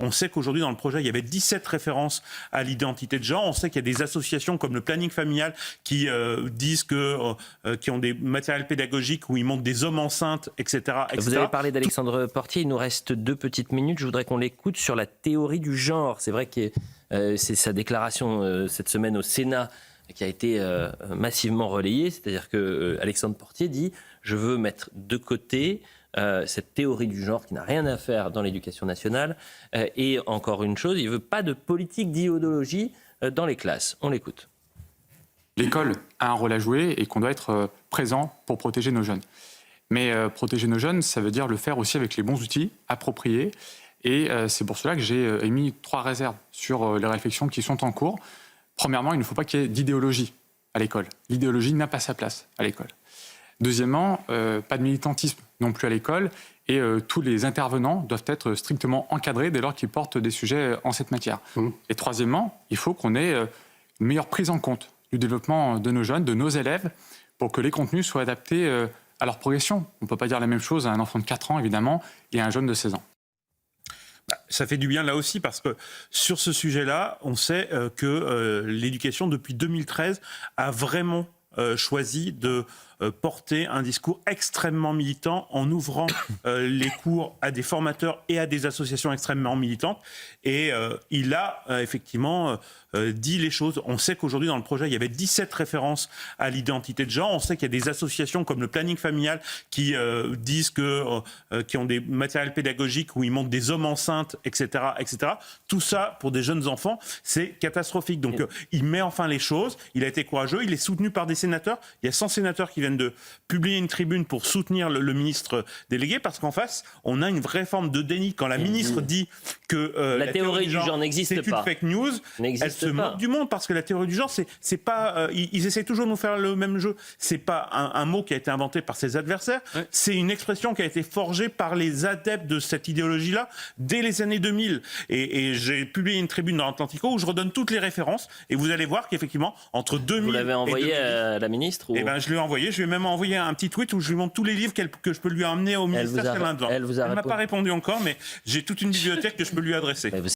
On sait qu'aujourd'hui, dans le projet, il y avait 17 références à l'identité de genre. On sait qu'il y a des associations comme le planning familial qui disent qui ont des matériels pédagogiques où ils montrent des hommes enceintes, etc. etc. Vous avez parlé d'Alexandre Portier, il nous reste 2 petites minutes. Je voudrais qu'on l'écoute sur la théorie du genre. C'est vrai que c'est sa déclaration cette semaine au Sénat qui a été massivement relayée. C'est-à-dire qu'Alexandre Portier dit « Je veux mettre de côté cette théorie du genre qui n'a rien à faire dans l'éducation nationale. Et encore une chose, il ne veut pas de politique d'idéologie dans les classes. » On l'écoute. L'école a un rôle à jouer et qu'on doit être présent pour protéger nos jeunes. Mais protéger nos jeunes, ça veut dire le faire aussi avec les bons outils appropriés. Et c'est pour cela que j'ai émis 3 réserves sur les réflexions qui sont en cours. Premièrement, il ne faut pas qu'il y ait d'idéologie à l'école. L'idéologie n'a pas sa place à l'école. Deuxièmement, pas de militantisme non plus à l'école. Et tous les intervenants doivent être strictement encadrés dès lors qu'ils portent des sujets en cette matière. Et troisièmement, il faut qu'on ait une meilleure prise en compte du développement de nos jeunes, de nos élèves, pour que les contenus soient adaptés à leur progression. On ne peut pas dire la même chose à un enfant de 4 ans, évidemment, et à un jeune de 16 ans. Ça fait du bien là aussi parce que sur ce sujet-là, on sait que l'éducation, depuis 2013, a vraiment choisi de porter un discours extrêmement militant en ouvrant les cours à des formateurs et à des associations extrêmement militantes. Et il a effectivement dit les choses. On sait qu'aujourd'hui, dans le projet, il y avait 17 références à l'identité de genre. On sait qu'il y a des associations comme le planning familial qui disent qui ont des matériels pédagogiques où ils montrent des hommes enceintes, etc., etc. Tout ça, pour des jeunes enfants, c'est catastrophique. Donc, il met enfin les choses. Il a été courageux. Il est soutenu par des sénateurs. Il y a 100 sénateurs qui viennent de publier une tribune pour soutenir le ministre délégué, parce qu'en face, on a une vraie forme de déni. Quand la ministre dit que la théorie du genre n'existe pas, c'est une fake news, elle se moque du monde, parce que la théorie du genre, c'est pas... ils essaient toujours de nous faire le même jeu. C'est pas un mot qui a été inventé par ses adversaires, c'est une expression qui a été forgée par les adeptes de cette idéologie-là dès les années 2000. Et j'ai publié une tribune dans l'Atlantico où je redonne toutes les références, et vous allez voir qu'effectivement, entre 2000 Vous l'avez envoyé à la ministre ou... Eh ben, je l'ai envoyé. Je lui ai même envoyé un petit tweet où je lui montre tous les livres que je peux lui amener au ministère. Elle ne m'a pas répondu encore, mais j'ai toute une bibliothèque que je peux lui adresser.